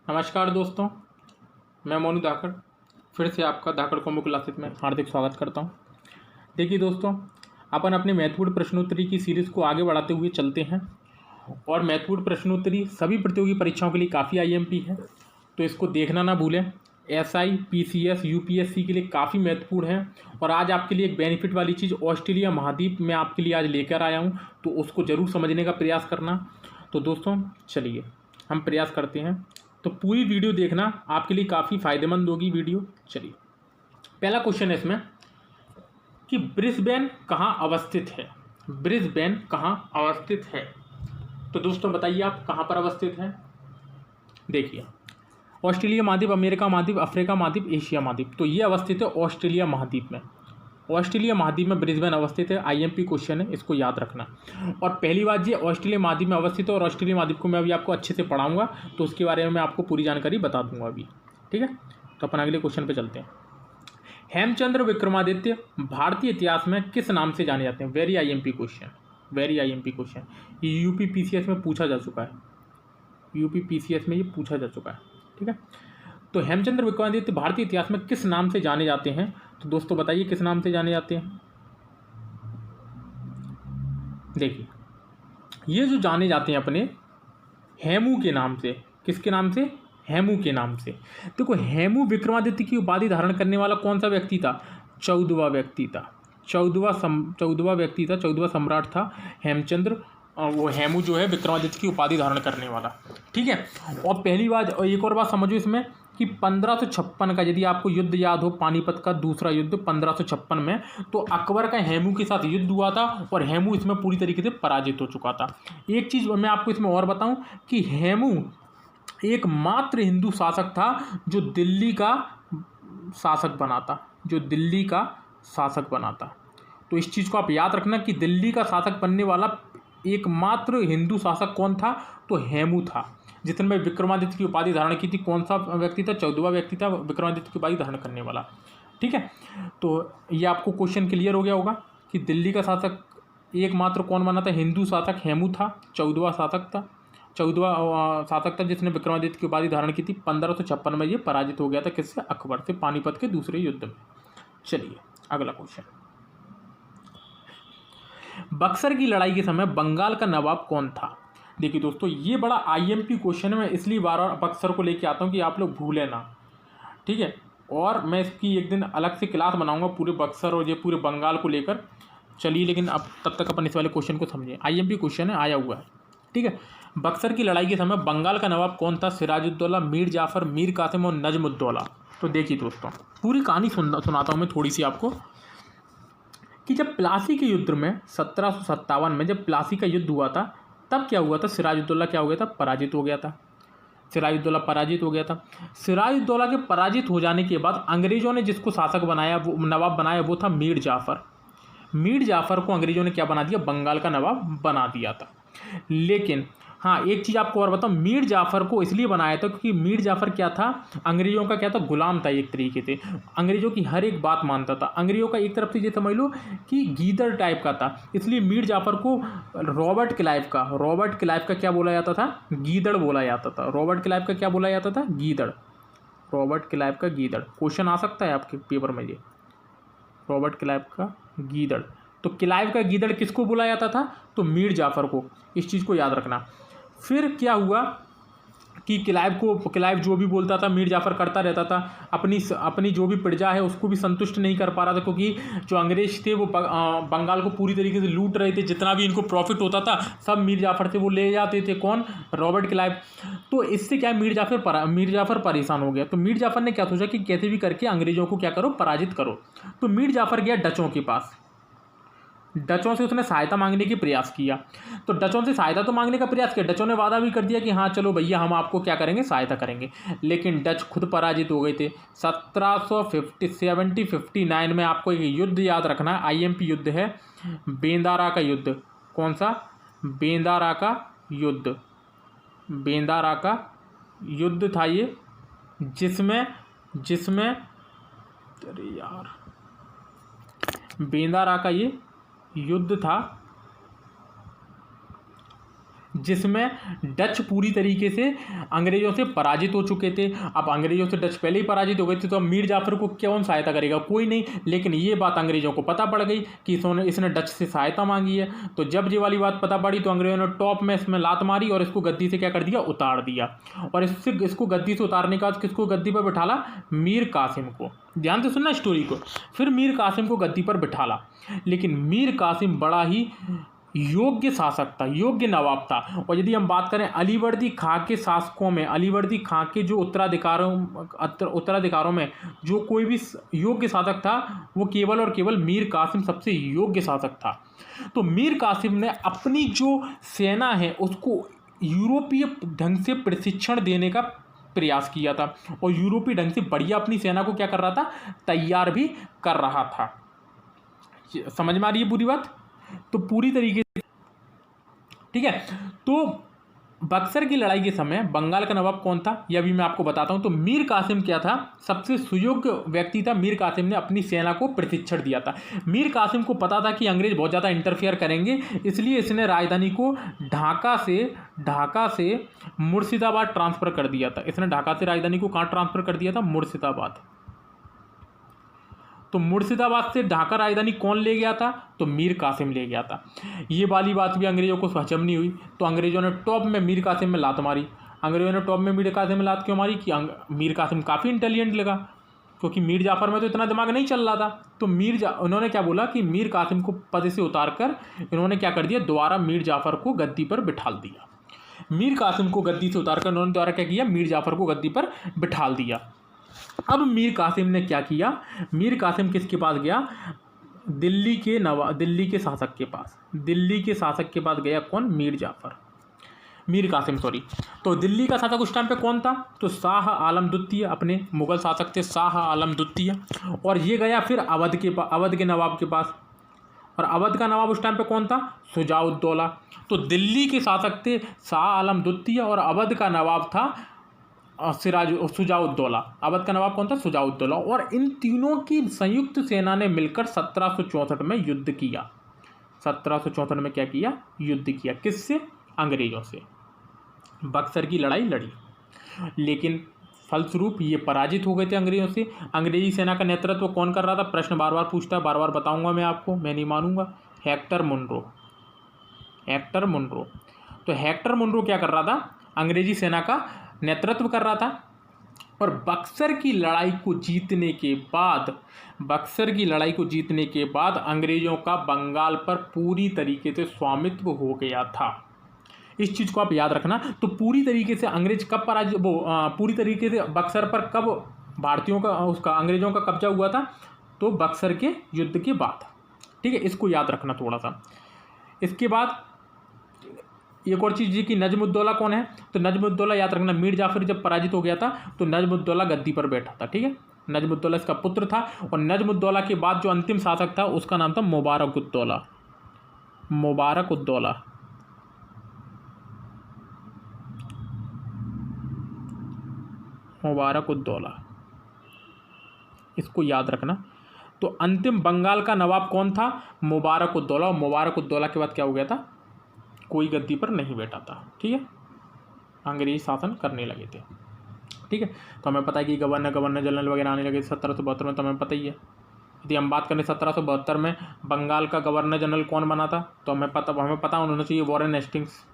नमस्कार दोस्तों, मैं मोनू धाकड़ फिर से आपका धाकड़ कॉम्बो क्लासेस में हार्दिक स्वागत करता हूं। देखिए दोस्तों, अपन अपने महत्वपूर्ण प्रश्नोत्तरी की सीरीज़ को आगे बढ़ाते हुए चलते हैं और महत्वपूर्ण प्रश्नोत्तरी सभी प्रतियोगी परीक्षाओं के लिए काफ़ी आईएमपी है, तो इसको देखना ना भूलें। एसआई, पीसीएस, यूपीएससी के लिए काफ़ी महत्वपूर्ण है। और आज आपके लिए एक बेनिफिट वाली चीज़ ऑस्ट्रेलिया महाद्वीप में आपके लिए आज लेकर आया हूँ, तो उसको ज़रूर समझने का प्रयास करना। तो दोस्तों चलिए हम प्रयास करते हैं, तो पूरी वीडियो देखना, आपके लिए काफ़ी फायदेमंद होगी वीडियो। चलिए, पहला क्वेश्चन है इसमें कि ब्रिस्बेन कहाँ अवस्थित है। ब्रिस्बेन कहाँ अवस्थित है, तो दोस्तों बताइए आप कहाँ पर अवस्थित है। देखिए, ऑस्ट्रेलिया महाद्वीप, अमेरिका महाद्वीप, अफ्रीका महाद्वीप, एशिया महाद्वीप, तो ये अवस्थित है ऑस्ट्रेलिया महाद्वीप में। ऑस्ट्रेलिया महाद्वीप में ब्रिस्बेन अवस्थित है। आईएमपी क्वेश्चन है, इसको याद रखना। और पहली बात, ये ऑस्ट्रेलिया महाद्वीप में अवस्थित है और ऑस्ट्रेलिया महाद्वीप को मैं अभी आपको अच्छे से पढ़ाऊंगा, तो उसके बारे में मैं आपको पूरी जानकारी बता दूंगा अभी। ठीक है, तो अपन अगले क्वेश्चन पे चलते हैं। हेमचंद्र विक्रमादित्य भारतीय इतिहास में किस नाम से जाने जाते हैं। Very IMP question, very IMP question. ये यूपी पीसीएस में पूछा जा चुका है, यूपी पीसीएस में ये पूछा जा चुका है। ठीक है, तो हेमचंद्र विक्रमादित्य भारतीय इतिहास में किस नाम से जाने जाते हैं, तो दोस्तों बताइए किस नाम से जाने जाते हैं। देखिए, ये जो जाने जाते हैं अपने हेमू के नाम से। किसके नाम से? हेमू के नाम से। देखो, हेमू विक्रमादित्य की उपाधि धारण करने वाला कौन सा व्यक्ति था? 14वां व्यक्ति था, 14वां व्यक्ति था, 14वां सम्राट था हेमचंद्र। वो हेमू जो है विक्रमादित्य की उपाधि धारण करने वाला। ठीक है, और पहली बात, और एक और बात समझो इसमें कि 1556 का, यदि आपको युद्ध याद हो, पानीपत का दूसरा युद्ध 1556 में, तो अकबर का हेमू के साथ युद्ध हुआ था और हेमू इसमें पूरी तरीके से पराजित हो चुका था। एक चीज़ मैं आपको इसमें और बताऊं कि हेमू एकमात्र हिंदू शासक था जो दिल्ली का शासक बना था, जो दिल्ली का शासक बना था। तो इस चीज़ को आप याद रखना कि दिल्ली का शासक बनने वाला एकमात्र हिंदू शासक कौन था? तो हेमू था, जिसने विक्रमादित्य की उपाधि धारण की थी। कौन सा व्यक्ति था? 14वां व्यक्ति था विक्रमादित्य की उपाधि धारण करने वाला। ठीक है, तो ये आपको क्वेश्चन क्लियर हो गया होगा कि दिल्ली का शासक एकमात्र कौन बना था? हिंदू शासक हेमू था, 14वां शासक था, 14वां शासक था जिसने विक्रमादित्य की उपाधि धारण की थी। 1556 में ये पराजित हो गया था, किससे? अकबर से, पानीपत के दूसरे युद्ध में। चलिए अगला क्वेश्चन। बक्सर की लड़ाई के समय बंगाल का नवाब कौन था? देखिए दोस्तों, ये बड़ा आईएमपी क्वेश्चन है। मैं इसलिए बार बार बक्सर को लेके आता हूँ कि आप लोग भूलें ना। ठीक है, और मैं इसकी एक दिन अलग से क्लास बनाऊंगा पूरे बक्सर और ये पूरे बंगाल को लेकर। चलिए, लेकिन अब तब तक अपन इस वाले क्वेश्चन को समझें। आईएमपी क्वेश्चन है, आया हुआ है। ठीक है, बक्सर की लड़ाई के समय बंगाल का नवाब कौन था? सिराजुद्दौला, मीर जाफर, मीर कासिम और नजमुद्दौला। तो देखिए दोस्तों, पूरी कहानी सुनाता हूँ मैं थोड़ी सी आपको, कि जब प्लासी के युद्ध में 1757 में जब प्लासी का युद्ध हुआ था, तब क्या हुआ था? सिराजुद्दौला क्या हो गया था? पराजित हो गया था। सिराजुद्दौला पराजित हो गया था। सिराजुद्दौला के पराजित हो जाने के बाद अंग्रेजों ने जिसको शासक बनाया, वो नवाब बनाया, वो था मीर जाफ़र। मीर जाफ़र को अंग्रेजों ने क्या बना दिया? बंगाल का नवाब बना दिया था। लेकिन हाँ, एक चीज़ आपको और बताऊँ, मीर जाफ़र को इसलिए बनाया था क्योंकि मीर जाफ़र क्या था? अंग्रेजों का क्या था? गुलाम था एक तरीके से। अंग्रेजों की हर एक बात मानता था। अंग्रेजों का एक तरफ से ये समझ लो कि गीदड़ टाइप का था। इसलिए मीर जाफ़र को रॉबर्ट क्लाइव का क्या बोला जाता था? गीदड़ बोला जाता था। रॉबर्ट क्लाइव का क्या बोला जाता था? गीदड़। रॉबर्ट क्लाइव का गीदड़ क्वेश्चन आ सकता है आपके पेपर में, ये रॉबर्ट क्लाइव का गीदड़। तो क्लाइव का गीदड़ किसको बोला जाता था? तो मीर जाफ़र को। इस चीज़ को याद रखना। फिर क्या हुआ कि क्लाइव जो भी बोलता था मीर जाफ़र करता रहता था। अपनी जो भी प्रजा है उसको भी संतुष्ट नहीं कर पा रहा था, क्योंकि जो अंग्रेज थे वो बंगाल को पूरी तरीके से लूट रहे थे। जितना भी इनको प्रॉफिट होता था सब मीर जाफ़र से वो ले जाते थे। कौन? Robert Clive. तो इससे क्या, मीर जाफ़र परेशान हो गया। तो मीर जाफ़र ने क्या सोचा कि कैसे भी करके अंग्रेजों को क्या करो? पराजित करो। तो मीर जाफ़र गया डचों के पास। डचों से उसने सहायता मांगने की प्रयास किया। तो डचों से सहायता तो मांगने का प्रयास किया, डचों ने वादा भी कर दिया कि हाँ चलो भैया हम आपको क्या करेंगे? सहायता करेंगे। लेकिन डच खुद पराजित हो गए थे। 1759 में आपको एक युद्ध याद रखना, आईएमपी युद्ध है, बेंदारा का युद्ध। कौन सा? बेंदारा का युद्ध। बेंदारा का युद्ध था ये, जिसमें अरे यार, बेंदारा का ये युद्ध था जिसमें डच पूरी तरीके से अंग्रेज़ों से पराजित हो चुके थे। अब अंग्रेज़ों से डच पहले ही पराजित हो गए थे, तो अब मीर जाफ़र को कौन सहायता करेगा? कोई नहीं। लेकिन ये बात अंग्रेज़ों को पता पड़ गई कि इसने डच से सहायता मांगी है। तो जब ये वाली बात पता पड़ी तो अंग्रेज़ों ने टॉप में इसमें लात मारी और इसको गद्दी से क्या कर दिया? उतार दिया। और इसको गद्दी से उतारने के बाद किसको गद्दी पर बिठाला? मीर कासिम को। ध्यान से सुनना स्टोरी को। फिर मीर कासिम को गद्दी पर बिठाला। लेकिन मीर कासिम बड़ा ही योग्य शासक था, योग्य नवाब था। और यदि हम बात करें अलीवर्दी खां के शासकों में, अलीवर्दी खां के जो उत्तराधिकारों में जो कोई भी योग्य शासक था, वो केवल और केवल मीर कासिम सबसे योग्य शासक था। तो मीर कासिम ने अपनी जो सेना है उसको यूरोपीय ढंग से प्रशिक्षण देने का प्रयास किया था, और यूरोपीय ढंग से बढ़िया अपनी सेना को क्या कर रहा था? तैयार भी कर रहा था। समझ में आ रही है पूरी बात? तो पूरी तरीके से ठीक है। तो बक्सर की लड़ाई के समय बंगाल का नवाब कौन था, यह भी मैं आपको बताता हूं। तो मीर कासिम क्या था? सबसे सुयोग्य व्यक्ति था। मीर कासिम ने अपनी सेना को प्रशिक्षण दिया था। मीर कासिम को पता था कि अंग्रेज बहुत ज़्यादा इंटरफेयर करेंगे, इसलिए इसने राजधानी को ढाका से मुर्शिदाबाद ट्रांसफ़र कर दिया था। इसने ढाका से राजधानी को कहाँ ट्रांसफ़र कर दिया था? मुर्शिदाबाद। तो मुर्शिदाबाद से ढाका राजधानी कौन ले गया था? तो मीर कासिम ले गया था। ये वाली बात भी अंग्रेज़ों को हजम नहीं हुई, तो अंग्रेज़ों ने टॉप में मीर कासिम में लात मारी। अंग्रेज़ों ने टॉप में मीर कासिम में लात क्यों मारी? कि मीर कासिम काफ़ी इंटेलिजेंट लगा, क्योंकि मीर जाफ़र में तो इतना दिमाग नहीं चल रहा था। तो उन्होंने क्या बोला कि मीर कासिम को पद से उतार कर इन्होंने क्या कर दिया? दोबारा मीर जाफ़र को गद्दी पर बिठाल दिया। मीर कासिम को गद्दी से उतार कर उन्होंने दोबारा क्या किया? मीर जाफ़र को गद्दी पर बिठाल दिया। अब मीर कासिम ने क्या किया? मीर कासिम किसके पास गया? दिल्ली के शासक के पास। दिल्ली के शासक के पास गया कौन? मीर कासिम सॉरी। तो दिल्ली का शासक उस टाइम पे कौन था? तो शाह आलम द्वितीय, अपने मुगल शासक थे शाह आलम द्वितीय। और ये गया फिर अवध के नवाब के पास। और अवध का नवाब उस टाइम पे कौन था? शुजाउद्दौला। तो दिल्ली के शासक थे शाह आलम द्वितीय और अवध का नवाब था शुजाउद्दौला। अवध का नवाब कौन था? शुजाउद्दौला। और इन तीनों की संयुक्त सेना ने मिलकर 1764 में युद्ध किया। 1764 में क्या किया? युद्ध किया। किससे? अंग्रेजों से। बक्सर की लड़ाई लड़ी, लेकिन फलस्वरूप ये पराजित हो गए थे अंग्रेजों से। अंग्रेजी सेना का नेतृत्व कौन कर रहा था? प्रश्न बार बार पूछता है, बार बार बताऊंगा मैं आपको, मैं नहीं मानूंगा। Hector Munro. तो हेक्टर मुनरो क्या कर रहा था? अंग्रेजी सेना का नेतृत्व कर रहा था। और बक्सर की लड़ाई को जीतने के बाद अंग्रेजों का बंगाल पर पूरी तरीके से स्वामित्व हो गया था। इस चीज़ को आप याद रखना। तो पूरी तरीके से अंग्रेज कब पूरी तरीके से बक्सर पर कब अंग्रेजों का कब्जा हुआ था? तो बक्सर के युद्ध के बाद। ठीक है, इसको याद रखना थोड़ा सा। इसके बाद एक और चीज़, कि नजमुद्दौला कौन है? तो नजमुद्दौला याद रखना, मीर जाफ़र जब पराजित हो गया था तो नजमुद्दौला गद्दी पर बैठा था। ठीक है, नजमुद्दौला इसका पुत्र था। और नजमुद्दौला के बाद जो अंतिम शासक था उसका नाम था मुबारकुद्दौला। इसको याद रखना। तो अंतिम बंगाल का नवाब कौन था? मुबारकुद्दौला। और मुबारकुद्दौला के बाद क्या हो गया था? कोई गद्दी पर नहीं बैठा था। ठीक है, अंग्रेजी शासन करने लगे थे। ठीक है, तो हमें पता है कि गवर्नर जनरल वगैरह आने लगे 1772 में, तो हमें पता ही है। यदि हम बात करें 1772 में बंगाल का गवर्नर जनरल कौन बना था, तो हमें पता होना चाहिए वॉरेन हेस्टिंग्स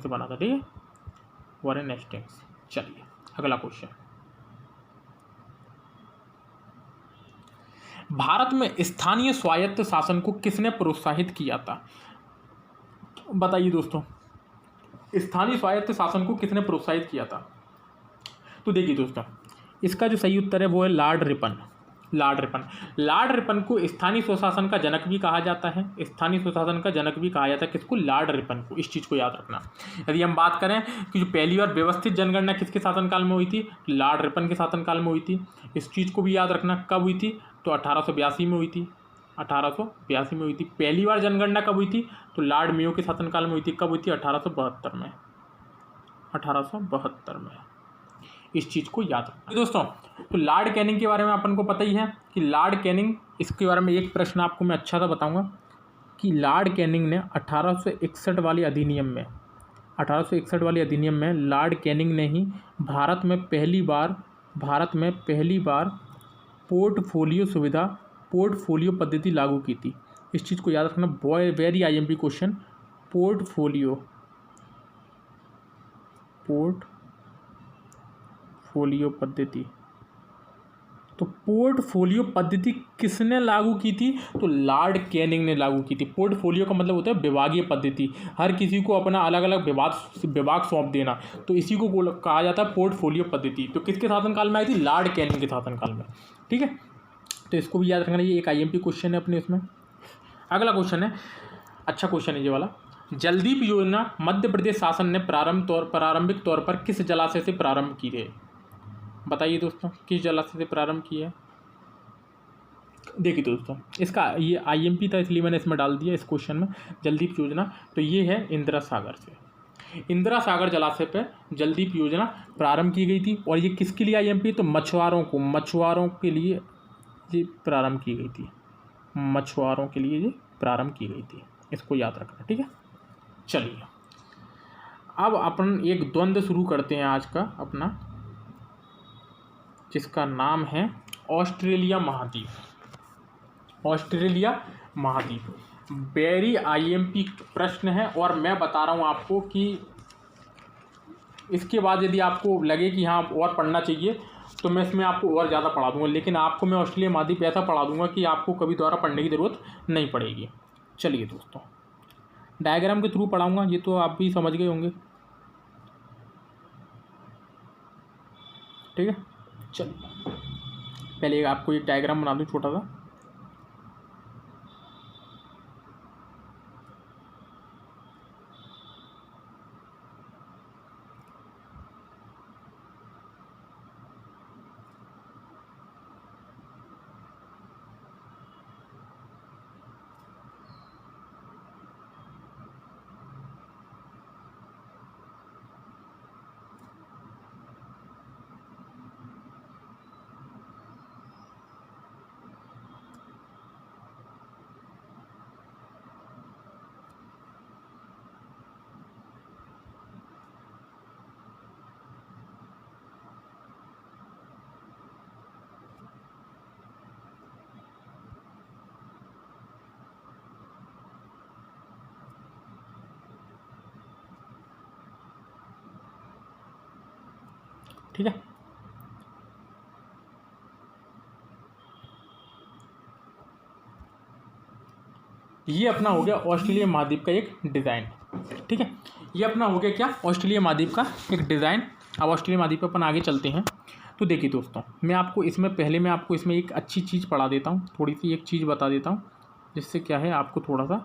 बना था। ठीक है, वॉरेन हेस्टिंग्स। चलिए अगला क्वेश्चन। भारत में स्थानीय स्वायत्त शासन को किसने प्रोत्साहित किया था? बताइए दोस्तों, स्थानीय स्वायत्त शासन को किसने प्रोत्साहित किया था? तो देखिए दोस्तों, इसका जो सही उत्तर है वो है लॉर्ड रिपन। लॉर्ड रिपन को स्थानीय स्वशासन का जनक भी कहा जाता है। किसको? लॉर्ड रिपन को। इस चीज़ को याद रखना। यदि हम बात करें कि जो पहली बार व्यवस्थित जनगणना किसके शासनकाल में हुई थी? लॉर्ड रिपन के शासनकाल में हुई थी। इस चीज़ को भी याद रखना। कब हुई थी? तो 1882 में हुई थी। 1882 में हुई थी। पहली बार जनगणना कब हुई थी? तो लॉर्ड मेयो के शासनकाल में हुई थी। कब हुई थी? 1872 में। इस चीज़ को याद रखना दोस्तों। तो लॉर्ड कैनिंग के बारे में अपन को पता ही है कि लॉर्ड कैनिंग, इसके बारे में एक प्रश्न आपको मैं अच्छा सा बताऊंगा कि लॉर्ड कैनिंग ने 1861 वाले अधिनियम में 1861 वाले अधिनियम में लॉर्ड कैनिंग ने ही भारत में पहली बार पोर्टफोलियो पद्धति लागू की थी। इस चीज़ को याद रखना, वेरी आईएमपी क्वेश्चन। पोर्टफोलियो पद्धति, तो पोर्टफोलियो पद्धति किसने लागू की थी? तो लॉर्ड कैनिंग ने लागू की थी। पोर्टफोलियो का मतलब होता है विभागीय पद्धति, हर किसी को अपना अलग अलग विभाग सौंप देना, तो इसी को कहा जाता है पोर्टफोलियो पद्धति। तो किसके शासनकाल में आई थी? लॉर्ड कैनिंग के शासनकाल में। ठीक है, तो इसको भी याद रखना, ये एक आईएमपी क्वेश्चन है अपने इसमें। अगला क्वेश्चन है, अच्छा क्वेश्चन है ये वाला। जलदीप योजना मध्य प्रदेश शासन ने प्रारंभिक तौर पर किस जलाशय से प्रारंभ की है? बताइए दोस्तों, किस जलाशय से प्रारंभ की है? देखिए दोस्तों, इसका ये आईएमपी था इसलिए मैंने इसमें डाल दिया इस क्वेश्चन में जलदीप योजना। तो ये है इंदिरा सागर से, इंदिरा सागर जलाशय पे जलदीप योजना प्रारंभ की गई थी। और ये किसके लिए आईएमपी? तो मछुआरों के लिए ये प्रारंभ की गई थी, मछुआरों के लिए ये प्रारंभ की गई थी, इसको याद रखना। ठीक है, चलिए अब अपन एक द्वंद्व शुरू करते हैं आज का अपना, जिसका नाम है ऑस्ट्रेलिया महाद्वीप। वेरी आईएमपी प्रश्न है, और मैं बता रहा हूँ आपको कि इसके बाद यदि आपको लगे कि हाँ और पढ़ना चाहिए तो मैं इसमें आपको और ज़्यादा पढ़ा दूंगा, लेकिन आपको मैं ऑस्ट्रेलिया महाद्वीप ऐसा पढ़ा दूंगा कि आपको कभी दोबारा पढ़ने की ज़रूरत नहीं पड़ेगी। चलिए दोस्तों, डायग्राम के थ्रू पढ़ाऊँगा, ये तो आप भी समझ गए होंगे। ठीक है, चलिए पहले आपको एक डायग्राम बना दूँ छोटा सा। ठीक है, ये अपना हो गया ऑस्ट्रेलिया महाद्वीप का एक डिज़ाइन। ठीक है, ये अपना हो गया क्या? ऑस्ट्रेलिया महाद्वीप का एक डिज़ाइन। अब ऑस्ट्रेलिया महाद्वीप पर अपन आगे चलते हैं। तो देखिए दोस्तों, मैं आपको इसमें एक अच्छी चीज़ पढ़ा देता हूँ, थोड़ी सी एक चीज़ बता देता हूँ, जिससे क्या है आपको थोड़ा सा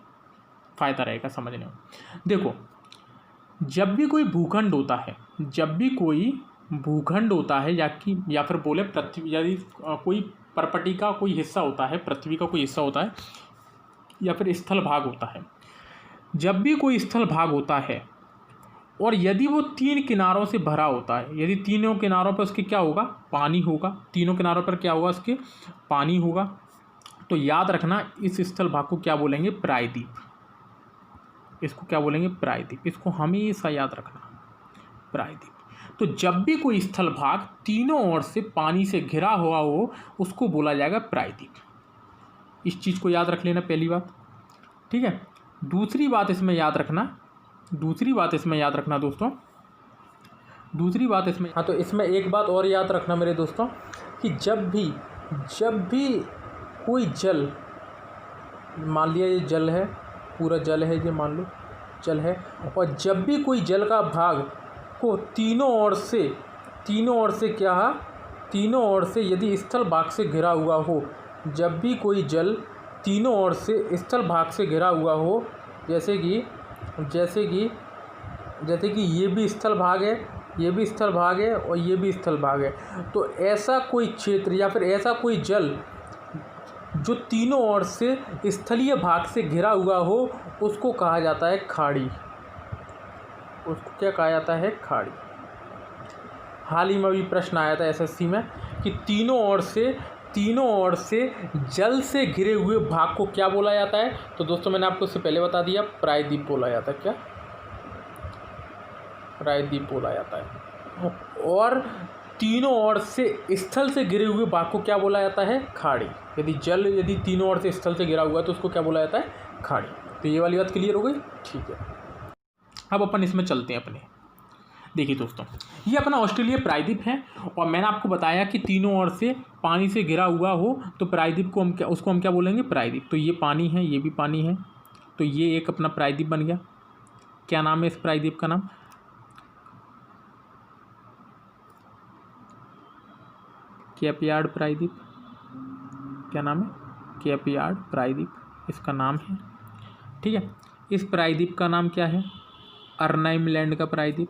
फ़ायदा रहेगा समझने में। देखो, जब भी कोई भूखंड होता है या फिर बोले पृथ्वी, यदि कोई परपटी का कोई हिस्सा होता है, पृथ्वी का कोई हिस्सा होता है, या फिर स्थल भाग होता है, जब भी कोई स्थल भाग होता है और यदि वो 3 किनारों से भरा होता है, यदि तीनों किनारों पर उसके क्या होगा? पानी होगा। तीनों किनारों पर क्या होगा? उसके पानी होगा। तो याद रखना, इस स्थल भाग को क्या बोलेंगे? प्रायद्वीप। इसको क्या बोलेंगे? प्रायद्वीप। इसको हमेशा याद रखना, प्रायद्वीप। तो जब भी कोई स्थल भाग तीनों ओर से पानी से घिरा हुआ हो, उसको बोला जाएगा प्रायद्वीप। इस चीज़ को याद रख लेना, पहली बात। ठीक है, दूसरी बात इसमें याद रखना दोस्तों, हाँ, तो इसमें एक बात और याद रखना मेरे दोस्तों, कि जब भी कोई जल, मान लिया ये जल है, पूरा जल है, ये मान लो जल है, और जब भी कोई जल का भाग को तीनों ओर से यदि स्थल भाग से घिरा हुआ हो, जब भी कोई जल तीनों ओर से स्थल भाग से घिरा हुआ हो, जैसे कि ये भी स्थल भाग है, ये भी स्थल भाग है और ये भी स्थल भाग है, तो ऐसा कोई क्षेत्र या फिर ऐसा कोई जल जो तीनों ओर से स्थलीय भाग से घिरा हुआ हो, उसको कहा जाता है खाड़ी। उसको क्या कहा जाता है? खाड़ी। हाल ही में भी प्रश्न आया था एसएससी में कि तीनों ओर से तीनों ओर से जल से घिरे हुए भाग को क्या बोला जाता है? तो दोस्तों मैंने आपको इससे पहले बता दिया, प्रायद्वीप बोला जाता है। क्या? प्रायद्वीप बोला जाता है। और तीनों ओर से स्थल से घिरे हुए भाग को क्या बोला जाता है? खाड़ी। यदि तीनों ओर से स्थल से घिरा हुआ है तो उसको क्या बोला जाता है? खाड़ी। तो ये वाली बात क्लियर हो गई? ठीक है, अब अपन इसमें चलते हैं अपने। देखिए दोस्तों, ये अपना ऑस्ट्रेलिया प्रायद्वीप है और मैंने आपको बताया कि तीनों ओर से पानी से घिरा हुआ हो तो प्रायद्वीप को हम क्या बोलेंगे? प्रायद्वीप। तो ये पानी है, ये भी पानी है, तो ये एक अपना प्रायद्वीप बन गया। क्या नाम है इस प्रायद्वीप का? नाम केप यार्ड प्रायद्वीप। क्या नाम है? केप यार्ड प्रायद्वीप इसका नाम है। ठीक है, इस प्रायद्वीप का नाम क्या है? अर्नाइम लैंड का प्रायद्वीप।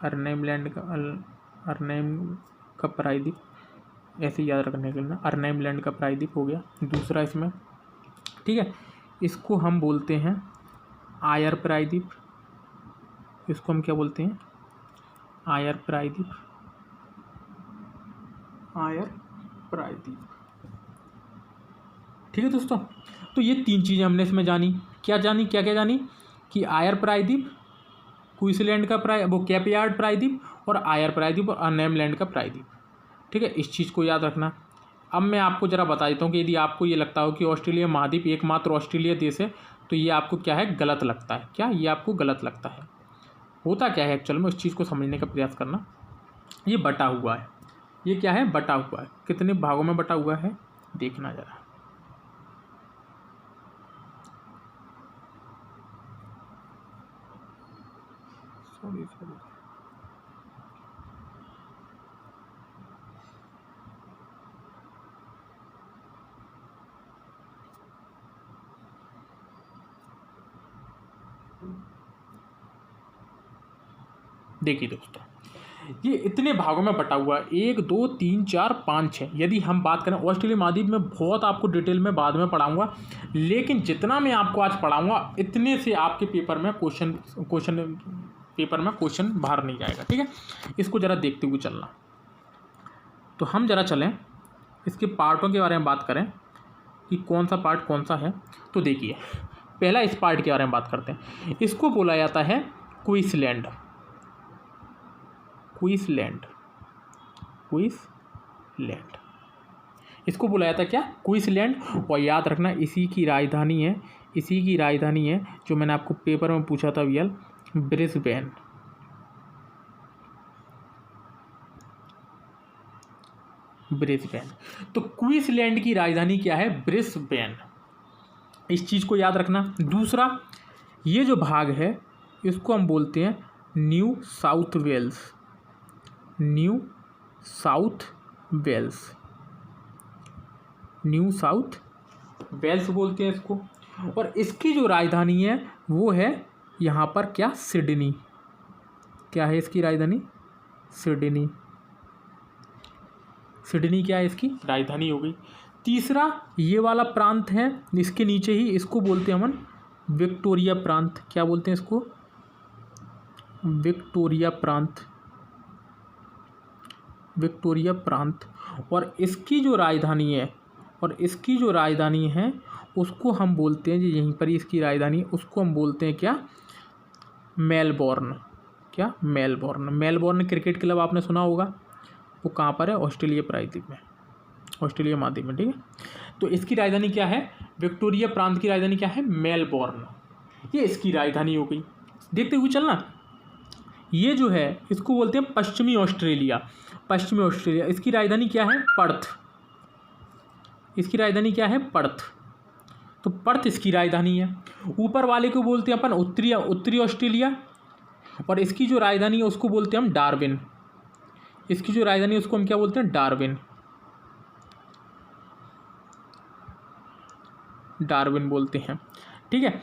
अर्नाइम का प्रायद्वीप ऐसे याद रखने के लिए ना, अर्नाइम लैंड का प्रायद्वीप हो गया दूसरा इसमें। ठीक है, इसको हम बोलते हैं आयर प्रायद्वीप। इसको हम क्या बोलते हैं? आयर प्रायद्वीप। आयर प्रायद्वीप। ठीक है दोस्तों, तो ये 3 चीज़ें हमने इसमें जानी। क्या जानी? कि आयर प्रायद्वीप, क्वींसलैंड का वो केप यार्ड प्रायद्वीप, और आयर प्रायद्वीप और अर्नाइम लैंड का प्रायद्वीप। ठीक है, इस चीज़ को याद रखना। अब मैं आपको ज़रा बता देता हूँ कि यदि आपको ये लगता हो कि ऑस्ट्रेलिया महाद्वीप एकमात्र ऑस्ट्रेलिया देश है तो ये आपको क्या है? गलत लगता है। क्या ये आपको गलत लगता है? होता क्या है एक्चुअल में, उस चीज़ को समझने का प्रयास करना। ये बटा हुआ है। ये क्या है? बटा हुआ है। कितने भागों में बटा हुआ है देखना ज़रा। सॉरी देखिए दोस्तों, ये इतने भागों में बटा हुआ है, 1 2 3 4 5 6। यदि हम बात करें ऑस्ट्रेलिया महाद्वीप में, बहुत आपको डिटेल में बाद में पढ़ाऊंगा, लेकिन जितना मैं आपको आज पढ़ाऊंगा इतने से आपके पेपर में क्वेश्चन बाहर नहीं जाएगा। ठीक है, इसको ज़रा देखते हुए चलना। तो हम ज़रा चलें इसके पार्टों के बारे में बात करें कि कौन सा पार्ट कौन सा है। तो देखिए, पहला इस पार्ट के बारे में बात करते हैं। इसको बोला जाता है क्वींसलैंड। इसको बोला जाता है क्या? क्वींसलैंड। और याद रखना इसी की राजधानी है जो मैंने आपको पेपर में पूछा था वियल, ब्रिस्बेन। तो क्वींसलैंड की राजधानी क्या है? ब्रिस्बेन। इस चीज़ को याद रखना। दूसरा, ये जो भाग है इसको हम बोलते हैं न्यू साउथ वेल्स बोलते हैं इसको। और इसकी जो राजधानी है वो है यहाँ पर क्या? सिडनी। क्या है इसकी राजधानी? सिडनी क्या है इसकी राजधानी हो गई। तीसरा, ये वाला प्रांत है इसके नीचे ही, इसको बोलते हैं हम विक्टोरिया प्रांत। क्या बोलते हैं इसको? विक्टोरिया प्रांत। और इसकी जो राजधानी है उसको हम बोलते हैं, यहीं पर ही इसकी राजधानी है, उसको हम बोलते हैं क्या? मेलबोर्न। क्या? मेलबोर्न क्रिकेट क्लब आपने सुना होगा, वो कहाँ पर है? ऑस्ट्रेलिया प्रायद्वीप में, ऑस्ट्रेलिया महाद्वीप में। ठीक है, तो इसकी राजधानी क्या है? विक्टोरिया प्रांत की राजधानी क्या है? मेलबोर्न। ये इसकी राजधानी हो गई। देखते हुए चलना। ये जो है इसको बोलते हैं पश्चिमी ऑस्ट्रेलिया। इसकी राजधानी क्या है? पर्थ। तो पर्थ इसकी राजधानी है। ऊपर वाले को बोलते हैं अपन उत्तरी ऑस्ट्रेलिया, और इसकी जो राजधानी है उसको बोलते हैं हम डार्विन। उसको हम क्या बोलते हैं? डार्विन बोलते हैं। ठीक है,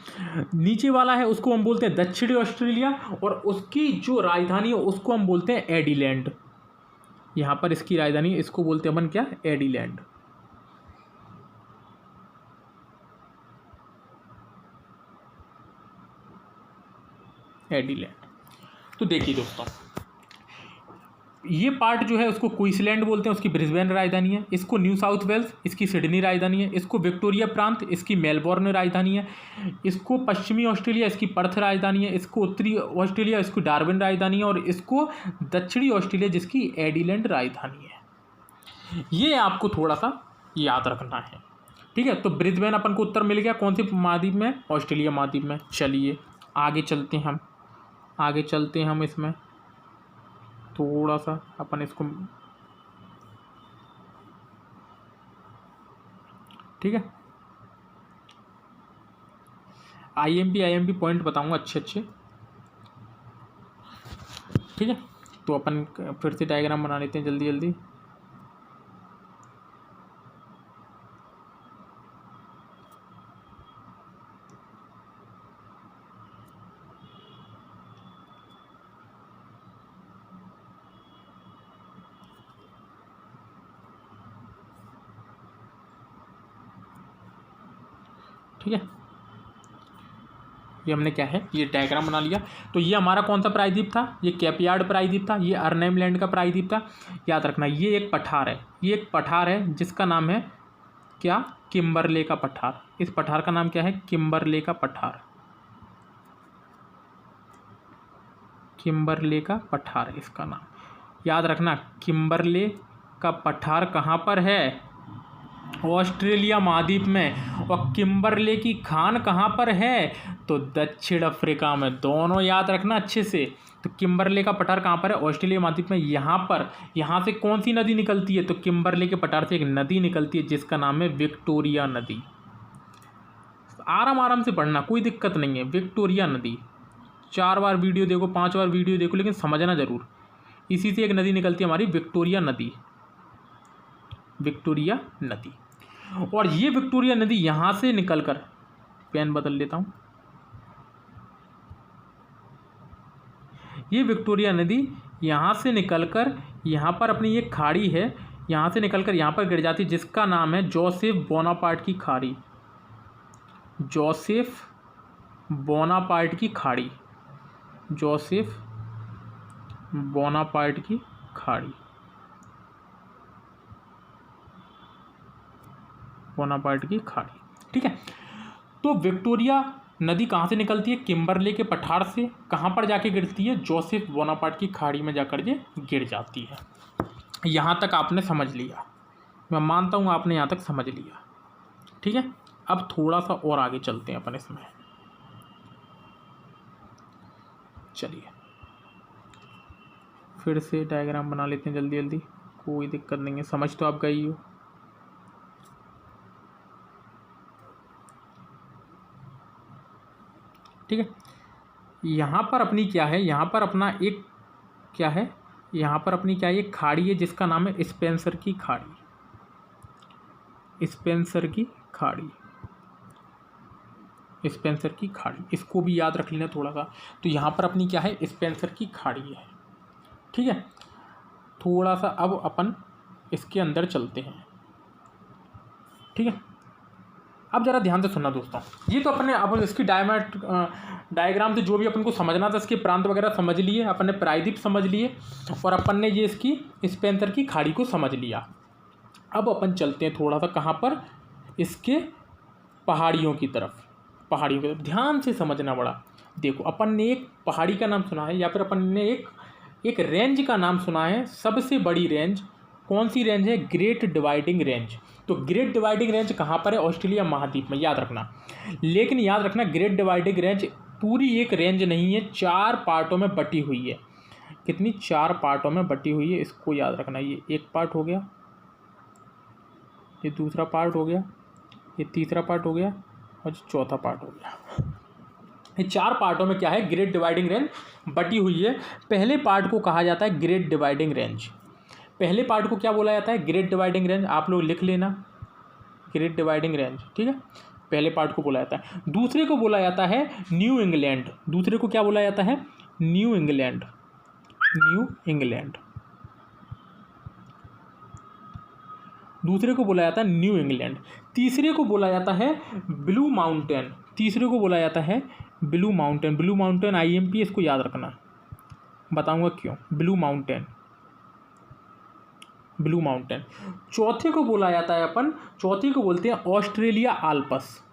नीचे वाला है उसको हम बोलते हैं दक्षिणी ऑस्ट्रेलिया, और उसकी जो राजधानी है उसको हम बोलते हैं एडिलैंड। यहाँ पर इसकी राजधानी है, इसको बोलते हैं अपन क्या? एडिलैंड। तो देखिए दोस्तों, ये पार्ट जो है उसको क्वींसलैंड बोलते हैं, उसकी ब्रिस्बेन राजधानी है। इसको न्यू साउथ वेल्स, इसकी सिडनी राजधानी है। इसको विक्टोरिया प्रांत, इसकी मेलबोर्न राजधानी है। इसको पश्चिमी ऑस्ट्रेलिया, इसकी पर्थ राजधानी है। इसको उत्तरी ऑस्ट्रेलिया, इसकी डार्विन राजधानी है। और इसको दक्षिणी ऑस्ट्रेलिया, जिसकी एडिलेंड राजधानी है। ये आपको थोड़ा सा याद रखना है, ठीक है। तो ब्रिस्बेन अपन को उत्तर मिल गया, कौन सी महाद्वीप में? ऑस्ट्रेलिया महाद्वीप में। चलिए आगे चलते हैं हम इसमें थोड़ा सा अपन इसको, ठीक है। आईएमपी पॉइंट बताऊंगा अच्छे, ठीक है। तो अपन फिर से डायग्राम बना लेते हैं जल्दी। ठीक है, ये हमने क्या है, ये डायग्राम बना लिया। तो ये हमारा कौन सा प्रायद्वीप था? ये कैप यार्ड प्रायद्वीप था, ये अर्नेम लैंड का प्रायद्वीप था। याद रखना, ये एक पठार है, जिसका नाम है क्या? किम्बरले का पठार। इस पठार का नाम क्या है? किम्बरले का पठार। किम्बरले का पठार इसका नाम। याद रखना, किम्बरले का पठार कहाँ पर है? ऑस्ट्रेलिया महाद्वीप में। और किम्बरले की खान कहाँ पर है? तो दक्षिण अफ्रीका में। दोनों याद रखना अच्छे से। तो किम्बरले का पठार कहाँ पर है? ऑस्ट्रेलिया महाद्वीप में। यहाँ पर, यहाँ से कौन सी नदी निकलती है? तो किम्बरले के पठार से एक नदी निकलती है, जिसका नाम है विक्टोरिया नदी। आराम से पढ़ना, कोई दिक्कत नहीं है। विक्टोरिया नदी 4 बार वीडियो देखो, 5 बार वीडियो देखो, लेकिन समझना जरूर। इसी से एक नदी निकलती है हमारी, विक्टोरिया नदी। और ये विक्टोरिया नदी यहाँ से निकलकर, पेन बदल लेता हूँ, ये विक्टोरिया नदी यहाँ से निकलकर यहाँ पर अपनी ये खाड़ी है, यहाँ से निकलकर यहाँ पर गिर जाती है, जिसका नाम है जोसेफ बोनापार्ट की खाड़ी। जोसेफ बोनापार्ट की खाड़ी। जोसेफ बोनापार्ट की खाड़ी। बोनापार्ट की खाड़ी, ठीक है। तो विक्टोरिया नदी कहाँ से निकलती है? किम्बरले के पठार से। कहाँ पर जाके गिरती है? जोसेफ बोनापार्ट की खाड़ी में जाकर ये गिर जाती है। यहाँ तक आपने समझ लिया, मैं मानता हूँ आपने यहाँ तक समझ लिया, ठीक है। अब थोड़ा सा और आगे चलते हैं अपन इसमें। चलिए फिर से डायग्राम बना लेते हैं जल्दी, कोई दिक्कत नहीं है, समझ तो आप गई हो। ठीक है, यहाँ पर अपनी क्या है? यहाँ पर अपना एक क्या है? यहाँ पर अपनी क्या है? एक खाड़ी है, जिसका नाम है स्पेंसर की खाड़ी। स्पेंसर की खाड़ी। स्पेंसर की खाड़ी, इसको भी याद रख लेना थोड़ा सा। तो यहाँ पर अपनी क्या है? स्पेंसर की खाड़ी है, ठीक है। थोड़ा सा अब अपन इसके अंदर चलते हैं, ठीक है। अब जरा ध्यान से सुनना दोस्तों, ये तो अपने अब इसकी डायग्राम से जो भी अपन को समझना था, इसके प्रांत वगैरह समझ लिए, अपन ने प्रायद्वीप समझ लिए, और अपन ने ये इसकी स्पेंसर की खाड़ी को समझ लिया। अब अपन चलते हैं थोड़ा सा कहाँ पर? इसके पहाड़ियों की तरफ। ध्यान से समझना बड़ा। देखो, अपन ने एक पहाड़ी का नाम सुना है, या फिर अपन ने एक रेंज का नाम सुना है। सबसे बड़ी रेंज कौन सी रेंज है? Great dividing range. तो ग्रेट डिवाइडिंग रेंज कहाँ पर है? ऑस्ट्रेलिया महाद्वीप में, याद रखना। लेकिन याद रखना, ग्रेट डिवाइडिंग रेंज पूरी एक रेंज नहीं है, 4 पार्टों में बटी हुई है। कितनी? 4 पार्टों में बटी हुई है, इसको याद रखना। ये एक पार्ट हो गया, ये दूसरा पार्ट हो गया, ये तीसरा पार्ट हो गया, और चौथा पार्ट हो गया। ये 4 पार्टों में क्या है? ग्रेट डिवाइडिंग रेंज बटी हुई है। पहले पार्ट को कहा जाता है ग्रेट डिवाइडिंग रेंज। पहले पार्ट को क्या बोला जाता है? Great dividing range. आप लोग लिख लेना, ग्रेट डिवाइडिंग रेंज, ठीक है। पहले पार्ट को बोला जाता है। दूसरे को बोला जाता है न्यू इंग्लैंड। दूसरे को क्या बोला जाता है? New England. दूसरे को बोला जाता है न्यू इंग्लैंड। तीसरे को बोला जाता है blue mountain. Blue mountain IMP, इसको याद रखना, बताऊंगा क्यों। Blue mountain blue mountain. चौथे को बोला जाता है अपन, चौथे को बोलते हैं ऑस्ट्रेलिया आल्पस।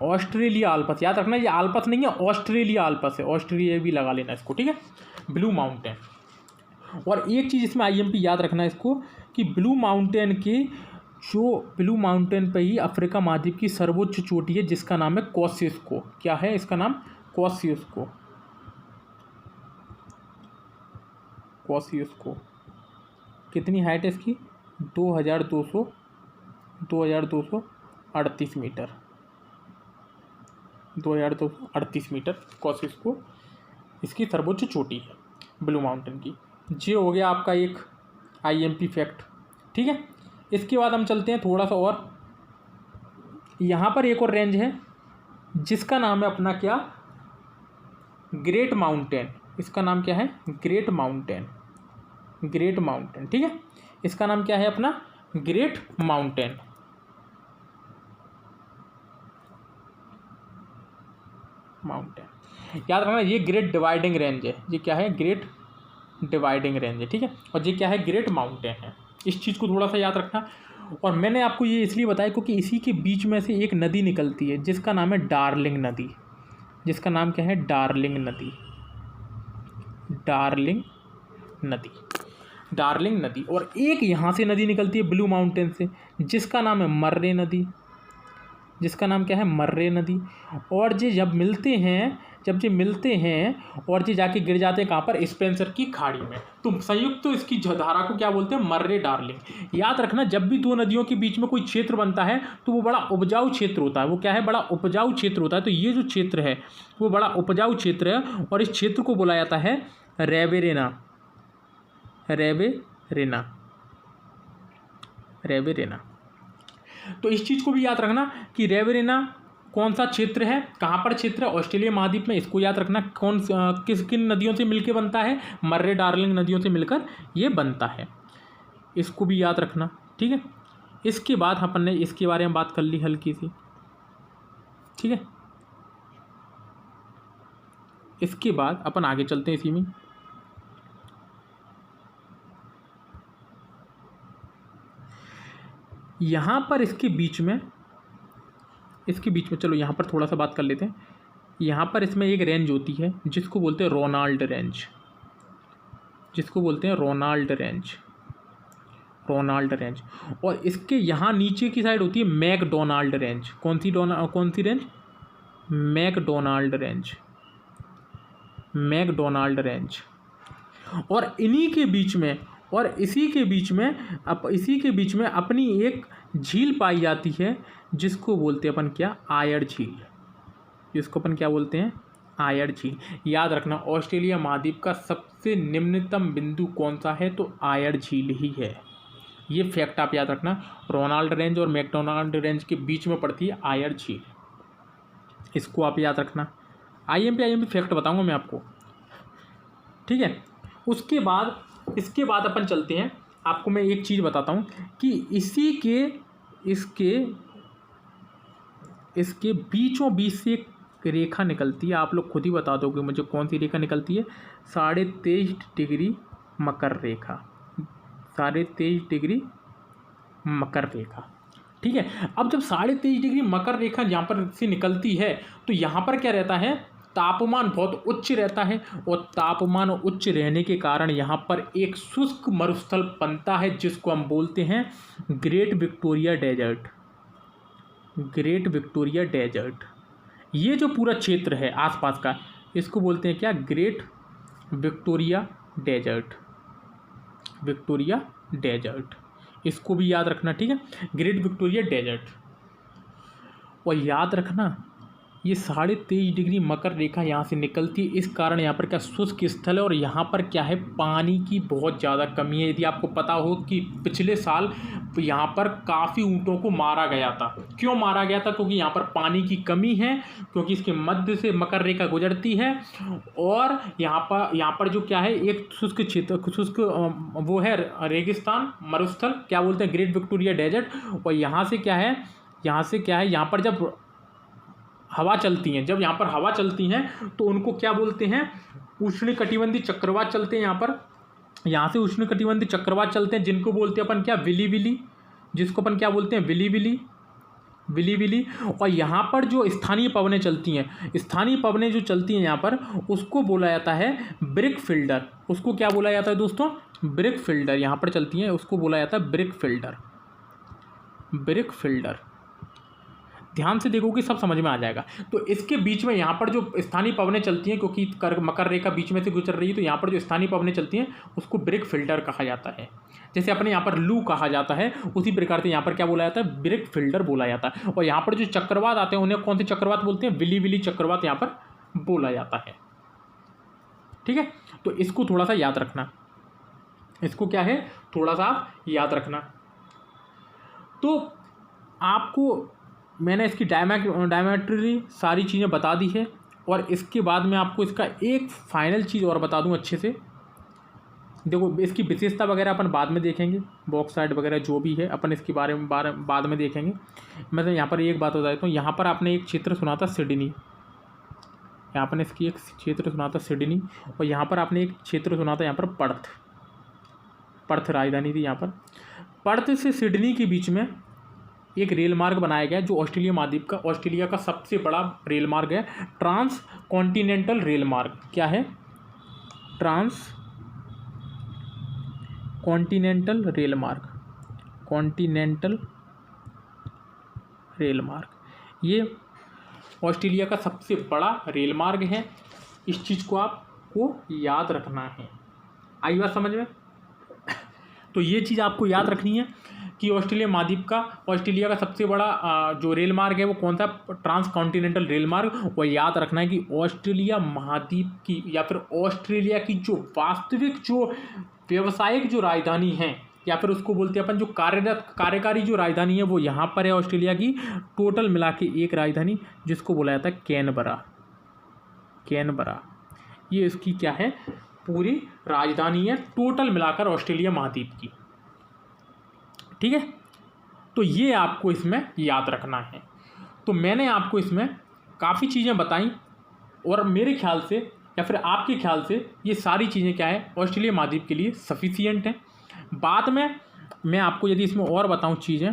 ऑस्ट्रेलिया आल्पस, याद रखना ये आल्पस नहीं है, ऑस्ट्रेलिया आल्पस है, ऑस्ट्रेलिया भी लगा लेना इसको, ठीक है, ब्लू माउंटेन। और एक चीज़ इसमें आईएमपी याद रखना इसको कि ब्लू माउंटेन के जो ब्लू माउंटेन पे ही अफ्रीका महाद्वीप की सर्वोच्च चोटी है जिसका नाम है कोसिस्को। क्या है इसका नाम? कोसिस्को। कोसिस्को कितनी हाइट है इसकी? 2238 मीटर, 2238 मीटर कोसिस्को इसकी सर्वोच्च चोटी है ब्लू माउंटेन की। ये हो गया आपका एक आईएमपी फैक्ट, ठीक है। इसके बाद हम चलते हैं थोड़ा सा और, यहाँ पर एक और रेंज है जिसका नाम है अपना क्या? Great mountain. इसका नाम क्या है? Great mountain. ग्रेट माउंटेन, ठीक है, इसका नाम क्या है अपना? Great mountain. माउंटेन याद रखना, ये ग्रेट डिवाइडिंग रेंज है। ये क्या है? ग्रेट डिवाइडिंग रेंज है, ठीक है। और ये क्या है? ग्रेट माउंटेन है। इस चीज़ को थोड़ा सा याद रखना। और मैंने आपको ये इसलिए बताया क्योंकि इसी के बीच में से एक नदी निकलती है जिसका नाम है डार्लिंग नदी। जिसका नाम क्या है? डार्लिंग नदी। डार्लिंग नदी, डार्लिंग नदी। और एक यहाँ से नदी निकलती है ब्लू माउंटेन से जिसका नाम है मर्रे नदी। जिसका नाम क्या है? मर्रे नदी। और ये जब मिलते हैं, जब ये मिलते हैं और ये जाके गिर जाते हैं कहाँ पर? स्पेंसर की खाड़ी में। तो संयुक्त तो इसकी धारा को क्या बोलते हैं? मर्रे डार्लिंग। याद रखना, जब भी दो नदियों के बीच में कोई क्षेत्र बनता है तो वो बड़ा उपजाऊ क्षेत्र होता है। वो क्या है? बड़ा उपजाऊ क्षेत्र होता है। तो ये जो क्षेत्र है वो बड़ा उपजाऊ क्षेत्र है और इस क्षेत्र को बोला जाता है रेवेरेना। रेवेरेना, रेवेरेना। तो इस चीज़ को भी याद रखना कि रेवेरेना कौन सा क्षेत्र है, कहाँ पर क्षेत्र है? ऑस्ट्रेलिया महाद्वीप में। इसको याद रखना किन नदियों से मिलकर बनता है? मर्रे डार्लिंग नदियों से मिलकर ये बनता है। इसको भी याद रखना, ठीक है। इसके बाद अपन ने इसके बारे में बात कर ली हल्की सी, ठीक है। इसके बाद अपन आगे चलते हैं इसी में। यहाँ पर इसके बीच में चलो यहाँ पर थोड़ा सा बात कर लेते हैं। यहाँ पर इसमें एक रेंज होती है जिसको बोलते हैं रोनाल्ड रेंज। जिसको बोलते हैं रोनाल्ड रेंज। Ronald range. और इसके यहाँ नीचे की साइड होती है मैकडोनाल्ड रेंज। कौन सी range? McDonald range. McDonald range. और इन्हीं के बीच में और इसी के बीच में अपनी एक झील पाई जाती है जिसको बोलते हैं अपन क्या? आयर झील। जिसको अपन क्या बोलते हैं? आयर झील। याद रखना, ऑस्ट्रेलिया महाद्वीप का सबसे निम्नतम बिंदु कौन सा है? तो आयर झील ही है। ये फैक्ट आप याद रखना। रोनाल्ड रेंज और मैकडोनाल्ड रेंज के बीच में पड़ती है आयर झील। इसको आप याद रखना। आईएमपी फैक्ट बताऊंगा मैं आपको, ठीक है। इसके बाद अपन चलते हैं। आपको मैं एक चीज़ बताता हूँ कि इसके बीचों बीच से एक रेखा निकलती है। आप लोग खुद ही बता दोगे मुझे कौन सी रेखा निकलती है? 23.5 डिग्री मकर रेखा। 23.5 डिग्री मकर रेखा, ठीक है। अब जब 23.5 डिग्री मकर रेखा यहाँ पर से निकलती है तो यहाँ पर क्या रहता है? तापमान बहुत उच्च रहता है। और तापमान उच्च रहने के कारण यहाँ पर एक शुष्क मरुस्थल बनता है जिसको हम बोलते हैं great Victoria desert. Great Victoria desert. ये जो पूरा क्षेत्र है आसपास का, इसको बोलते हैं क्या? Great Victoria desert. Victoria desert, इसको भी याद रखना, ठीक है। Great Victoria desert. और याद रखना, ये 23.5 डिग्री मकर रेखा यहाँ से निकलती है। इस कारण यहाँ पर क्या? शुष्क स्थल है और यहाँ पर क्या है? पानी की बहुत ज़्यादा कमी है। यदि आपको पता हो कि पिछले साल यहाँ पर काफ़ी ऊँटों को मारा गया था। क्यों मारा गया था? क्योंकि यहाँ पर पानी की कमी है, क्योंकि इसके मध्य से मकर रेखा गुजरती है। और यहाँ पर जो क्या है? एक शुष्क क्षेत्र, शुष्क वो है रेगिस्तान, मरुस्थल, क्या बोलते हैं? Great Victoria desert. और यहाँ से क्या है? यहाँ पर जब हवा चलती हैं, जब यहाँ पर हवा चलती हैं तो उनको क्या बोलते हैं? उष्णकटिबंधीय चक्रवात चलते हैं यहाँ पर। यहाँ से उष्णकटिबंधीय चक्रवात चलते हैं, जिनको बोलते हैं अपन क्या, विली विली, जिसको अपन क्या बोलते हैं, विली विली, विली विली। और यहाँ पर जो स्थानीय पवनें चलती हैं, स्थानीय पवनें जो चलती हैं यहाँ पर, उसको बोला जाता है ब्रिक फिल्डर। उसको क्या बोला जाता है दोस्तों, ब्रिक फिल्डर। यहाँ पर चलती हैं, उसको बोला जाता है ब्रिक फिल्डर, ब्रिक फिल्डर। ध्यान से देखो कि सब समझ में आ जाएगा। तो इसके बीच में यहाँ पर जो स्थानीय पवनें चलती हैं, क्योंकि मकर रेखा बीच में से गुजर रही है, तो यहाँ पर जो स्थानीय पवनें चलती हैं उसको ब्रिक फिल्डर कहा जाता है। जैसे अपने यहाँ पर लू कहा जाता है, उसी प्रकार से यहाँ पर क्या बोला जाता है, ब्रिक फिल्डर बोला जाता है। और यहाँ पर जो चक्रवात आते हैं उन्हें कौन से चक्रवात बोलते हैं, विली विली चक्रवात यहाँ पर बोला जाता है। ठीक है, तो इसको थोड़ा सा याद रखना, इसको क्या है, थोड़ा सा याद रखना। तो आपको मैंने इसकी डायमेट्री सारी चीज़ें बता दी है। और इसके बाद में आपको इसका एक फाइनल चीज़ और बता दूं अच्छे से। देखो, इसकी विशेषता वगैरह अपन बाद में देखेंगे, बॉक्साइट वगैरह जो भी है अपन इसके बारे में बाद में देखेंगे। मैं तो यहाँ पर एक बात बता देता हूँ। यहाँ पर आपने एक क्षेत्र सुना था सिडनी, यहाँ पर इसकी एक क्षेत्र सुना था सिडनी, और यहाँ पर आपने एक क्षेत्र सुना था यहाँ पर पर्थ, पर्थ राजधानी थी यहाँ पर। पर्थ से सिडनी के बीच में एक रेल मार्ग बनाया गया, जो ऑस्ट्रेलिया महाद्वीप का, ऑस्ट्रेलिया का सबसे बड़ा रेल मार्ग है, ट्रांस कॉन्टिनेंटल रेल मार्ग। क्या है, ट्रांस कॉन्टिनेंटल रेल मार्ग, कॉन्टिनेंटल रेल मार्ग। ये ऑस्ट्रेलिया का सबसे बड़ा रेल मार्ग है। इस चीज़ को आपको याद रखना है। आई बात समझ में? तो ये चीज़ आपको याद रखनी है कि ऑस्ट्रेलिया महाद्वीप का, ऑस्ट्रेलिया का सबसे बड़ा जो रेल मार्ग है वो कौन सा, ट्रांस कॉन्टिनेंटल रेल मार्ग। और याद रखना है कि ऑस्ट्रेलिया महाद्वीप की या फिर ऑस्ट्रेलिया की जो वास्तविक जो व्यावसायिक जो राजधानी है, या फिर उसको बोलते हैं अपन जो कार्यकारी जो राजधानी है, वो यहाँ पर है ऑस्ट्रेलिया की, टोटल मिला के एक राजधानी, जिसको बोला जाता है कैनबरा। कैनबरा ये इसकी क्या है, पूरी राजधानी है, टोटल मिलाकर ऑस्ट्रेलिया महाद्वीप की। ठीक है, तो ये आपको इसमें याद रखना है। तो मैंने आपको इसमें काफ़ी चीज़ें बताई, और मेरे ख्याल से या फिर आपके ख्याल से ये सारी चीज़ें क्या है, ऑस्ट्रेलिया महाद्वीप के लिए सफिशिएंट हैं। बाद में मैं आपको यदि इसमें और बताऊं चीज़ें,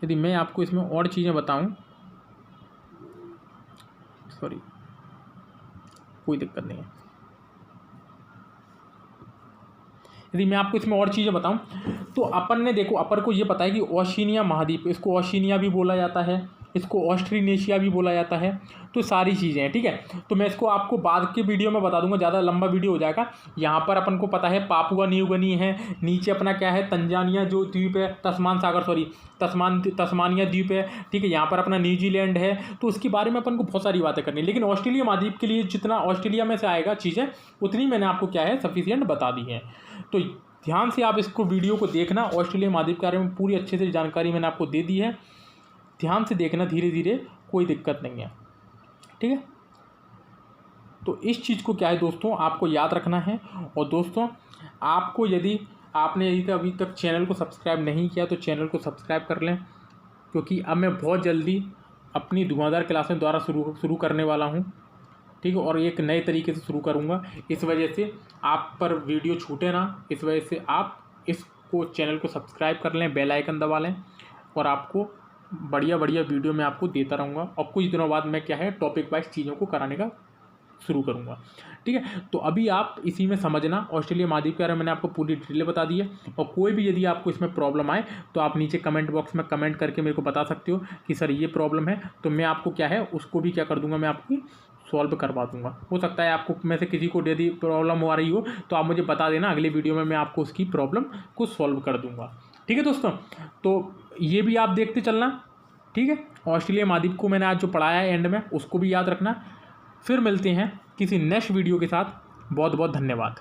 यदि मैं आपको इसमें और चीज़ें बताऊं, सॉरी कोई दिक्कत नहीं है, यदि मैं आपको इसमें और चीज़ें बताऊं, तो अपन ने देखो, अपन को ये पता है कि ओशिनिया महाद्वीप, इसको ओशिनिया भी बोला जाता है, इसको ऑस्ट्रेनेशिया भी बोला जाता है। तो सारी चीज़ें हैं। ठीक है, तो मैं इसको आपको बाद के वीडियो में बता दूंगा, ज़्यादा लंबा वीडियो हो जाएगा। यहाँ पर अपन को पता है पापुआ न्यू गिनी है, नीचे अपना क्या है, तंजानिया जो द्वीप है, तस्मानिया द्वीप है। ठीक है, यहाँ पर अपना न्यूजीलैंड है। तो उसके बारे में अपन को बहुत सारी बातें करनी है, लेकिन ऑस्ट्रेलिया महाद्वीप के लिए जितना ऑस्ट्रेलिया में से आएगा चीज़ें, उतनी मैंने आपको क्या है, सफिशिएंट बता दी है। तो ध्यान से आप इसको वीडियो को देखना। ऑस्ट्रेलिया महाद्वीप के बारे में पूरी अच्छे से जानकारी मैंने आपको दे दी है, ध्यान से देखना, धीरे धीरे, कोई दिक्कत नहीं है। ठीक है, तो इस चीज़ को क्या है दोस्तों, आपको याद रखना है। और दोस्तों, आपको यदि आपने अभी तक चैनल को सब्सक्राइब नहीं किया तो चैनल को सब्सक्राइब कर लें, क्योंकि अब मैं बहुत जल्दी अपनी धुआंधार क्लासें द्वारा शुरू करने वाला हूँ। ठीक है, और एक नए तरीके से शुरू करूँगा। इस वजह से आप पर वीडियो छूटे ना, इस वजह से आप इसको चैनल को सब्सक्राइब कर लें, बेल आइकन दबा लें, और आपको बढ़िया वीडियो मैं आपको देता रहूँगा। और कुछ दिनों बाद मैं क्या है, टॉपिक वाइज चीज़ों को कराने का शुरू करूँगा। ठीक है, तो अभी आप इसी में समझना, ऑस्ट्रेलिया महाद्वीप के बारे में मैंने आपको पूरी डिटेल बता दी है। और कोई भी यदि आपको इसमें प्रॉब्लम आए तो आप नीचे कमेंट बॉक्स में कमेंट करके मेरे को बता सकते हो कि सर ये प्रॉब्लम है, तो मैं आपको क्या है, उसको भी क्या कर दूँगा, मैं आपकी सॉल्व करवा दूँगा। हो सकता है आपको में से किसी को यदि प्रॉब्लम हो रही हो तो आप मुझे बता देना, अगले वीडियो में मैं आपको उसकी प्रॉब्लम को सॉल्व कर दूँगा। ठीक है दोस्तों, तो ये भी आप देखते चलना। ठीक है, ऑस्ट्रेलिया महाद्वीप को मैंने आज जो पढ़ाया है एंड में, उसको भी याद रखना। फिर मिलते हैं किसी नेक्स्ट वीडियो के साथ। बहुत बहुत धन्यवाद।